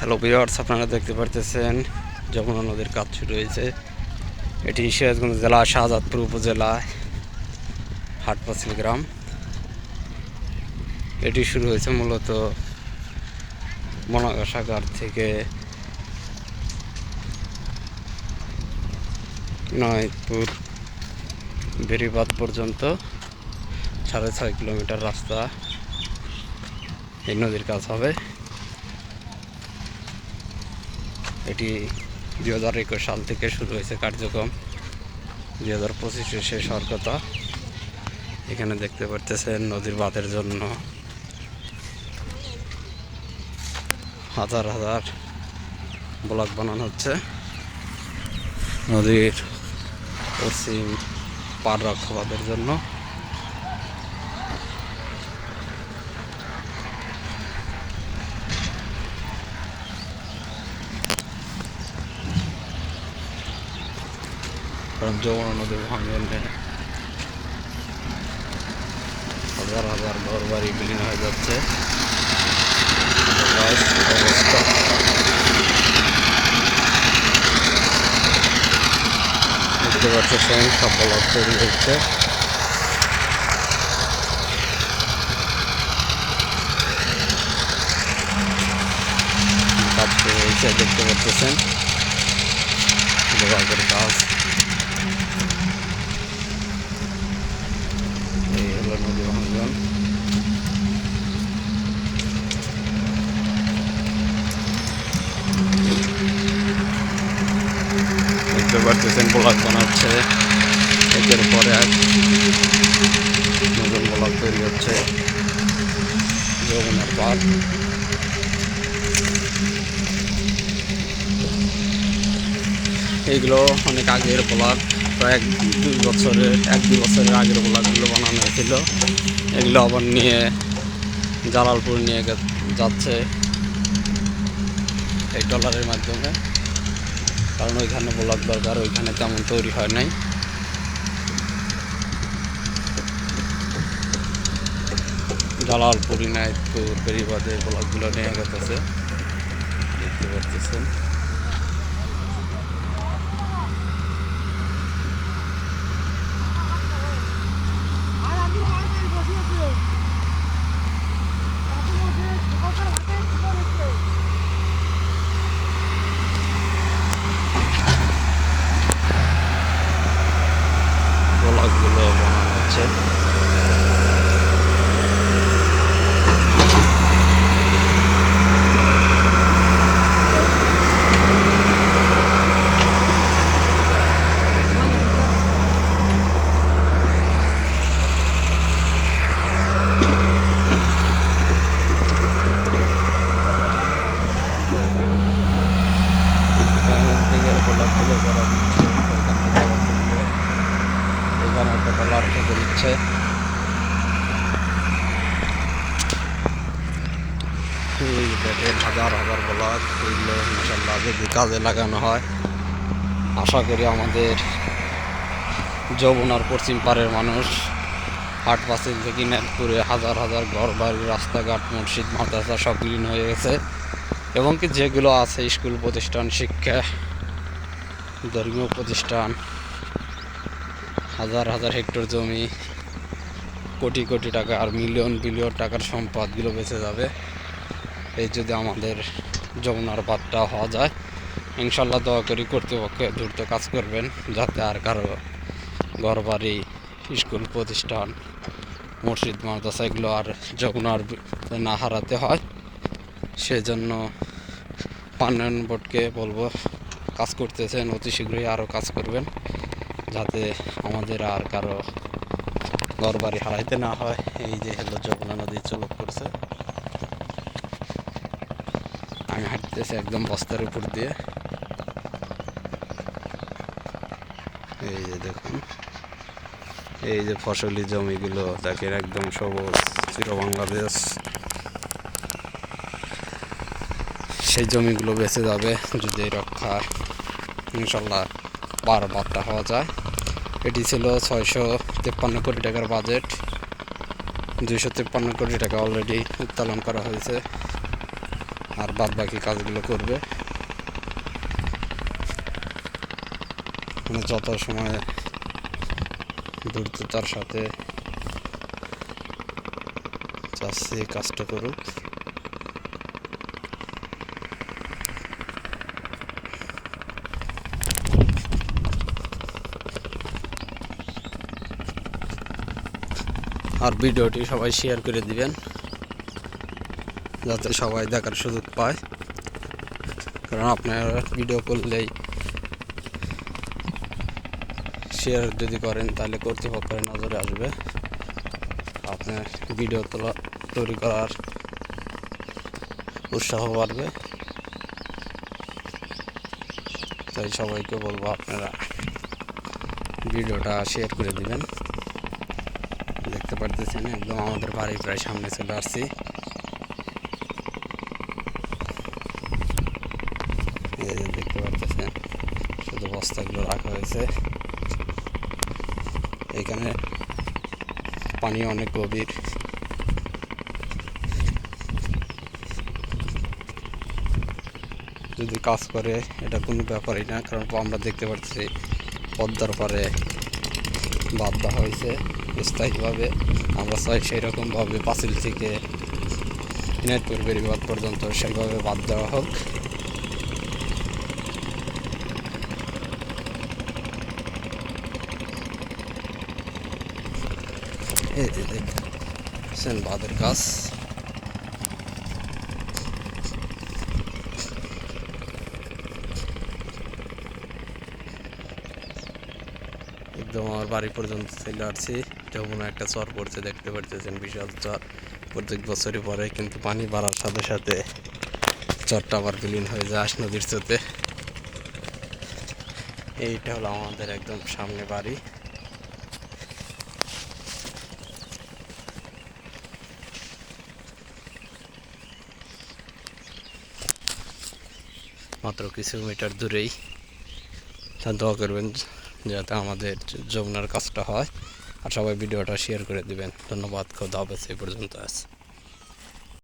Hello viewers, আপনারা দেখতে পারতেছেন যমুনা নদীর কাজ শুরু হয়েছে। এটি সিরাজগঞ্জ জেলা শাহজাদপুর উপজেলায় হাটপাঁচিল গ্রাম। এটি শুরু হয়েছে মূলত মনাগাসাগার থেকে নয়পুর বেরিবাদ পর্যন্ত 6.5 কিলোমিটার রাস্তা এই নদীর কাজ হবে। এটি 2021 সাল থেকে শুরু হয়েছে কার্যক্রম, 2025-এ শেষ হওয়ার কথা। এখানে দেখতে পারতেছেন নদীর বাঁধের জন্য হাজার হাজার ব্লক বানানো হচ্ছে। নদীর পশ্চিম পার রক্ষাবাদের জন্য কারণ যমুনা নদীর ভাঙনে হাজার হাজার ঘর বাড়ি বিলীন হয়ে যাচ্ছে। দেখতে পাচ্ছেন সব ব্লক তৈরি হচ্ছে। কাজ শুরু হয়েছে, দেখতে পাচ্ছেন বিভাগের কাজ। এই হলো নদী ভাঙ্গন। দেখতে পাচ্ছেন ব্লক বানাচ্ছে, একের পরে এক নতুন ব্লক তৈরি হচ্ছে যমুনার পার। এইগুলো অনেক আগের ব্লক, প্রায় 1-2 বছরের আগের ব্লকগুলো বানানো হয়েছিল। এগুলো আবার নিয়ে জালালপুর নিয়ে যাচ্ছে এই ট্রলারের মাধ্যমে, কারণ ওইখানে ব্লক দরকার, ওইখানে তেমন তৈরি হয় নাই। জালালপুর, ইনায়তপুর, বেরিবাদের ব্লকগুলো নিয়ে গেছে, দেখতে পাচ্ছেন। ব্লকগুলো বানানো হচ্ছে। এখানে একটা ট্রলার থেকে দিচ্ছে। দেখেন হাজার হাজার ব্লক, এগুলো ইনশাল্লাহ যদি কাজে লাগানো হয়, আশা করি আমাদের যমুনার পশ্চিম পাড়ের মানুষ হাটপাঁচিল থেকে নেতপুরে হাজার হাজার ঘর বাড়ি, রাস্তাঘাট, মসজিদ, মাদ্রাসা সব বিলীন হয়ে গেছে। এবং কি যেগুলো আছে স্কুল প্রতিষ্ঠান, শিক্ষা, ধর্মীয় প্রতিষ্ঠান, হাজার হাজার হেক্টর জমি, কোটি কোটি টাকা আর মিলিয়ন বিলিয়ন টাকার সম্পদগুলো বেঁচে যাবে। এই যদি আমাদের যমুনার বাঁধটা হওয়া যায়, ইনশাল্লাহ দোয়া করি কর্তৃপক্ষ দ্রুত কাজ করবেন, যাতে আর কারো ঘরবাড়ি, স্কুল প্রতিষ্ঠান, মসজিদ, মাদ্রাসা এগুলো আর যমুনার না হারাতে হয়। সেজন্য উন্নয়ন বোর্ডকে বলবো, কাজ করতেছেন, অতি শীঘ্রই আরও কাজ করবেন, যাতে আমাদের আর কারো ঘরবাড়ি হারাইতে না হয়। এই যে হলো যমুনা নদী চলক করছে, আমি হাঁটতেছি একদম বস্তার উপর দিয়ে। এই যে দেখুন, এই যে ফসলি জমিগুলো দেখেন একদম সবুজ, চির বাংলাদেশ। সেই জমিগুলো বেঁচে যাবে যদি রক্ষা ইনশাল্লাহ বাঁধটা হওয়া যায়। এটি ছিল 653 কোটি টাকার বাজেট, 253 কোটি টাকা অলরেডি উত্তোলন করা হয়েছে। আর বাদ বাকি কাজগুলো করবে। মানে যত সময় দ্রুততার সাথে চাচ্ছি কাজটা করুক। আর ভিডিওটি সবাই শেয়ার করে দিবেন যাতে সবাই দেখার সুযোগ পায়, কারণ আপনারা ভিডিও করলেই শেয়ার যদি করেন তাহলে কর্তৃপক্ষের নজরে আসবে, আপনার ভিডিও তৈরি করার উৎসাহ বাড়বে। তাই সবাইকে বলবো আপনারা ভিডিওটা শেয়ার করে দিবেন। দেখতে পারতেছেন একদম আমাদের বাড়ির প্রায় সামনে চলে আসছি। এই যে দেখতে পারতেছেন শুধু বস্তাগুলো রাখা হয়েছে। এখানে পানি অনেক গভীর। যদি কাজ করে এটা কোনো ব্যাপারই না, কারণ আমরা দেখতে পাচ্ছি পদ্মার পারে বাঁধ দেওয়া হয়েছে স্থায়ীভাবে। আমরা চাই সেই রকমভাবে পাঁচিল থেকে দিনাজপুর বেড়িবাঁধ পর্যন্ত সেইভাবে বাঁধ দেওয়া হোক। এই যে দেখছেন বাঁধের কাজ। একদম আমার বাড়ি পর্যন্ত চলে আসছি। যমুনা একটা চর পড়ছে দেখতে পারতেছেন, বিশাল চর। প্রত্যেক বছরই পরে, কিন্তু পানি বাড়ার সাথে সাথে চরটা আবার বিলীন হয়ে যায় আশ নদীর স্রোতে। এইটা হলো আমাদের একদম সামনে বাড়ি। মাত্র কিছু মিটার দূরেই। দোয়া করবেন যাতে আমাদের যমুনার কাজটা হয়, আর সবাই ভিডিওটা শেয়ার করে দিবেন। ধন্যবাদ। খোদা হাফেজ। এই পর্যন্ত আছে।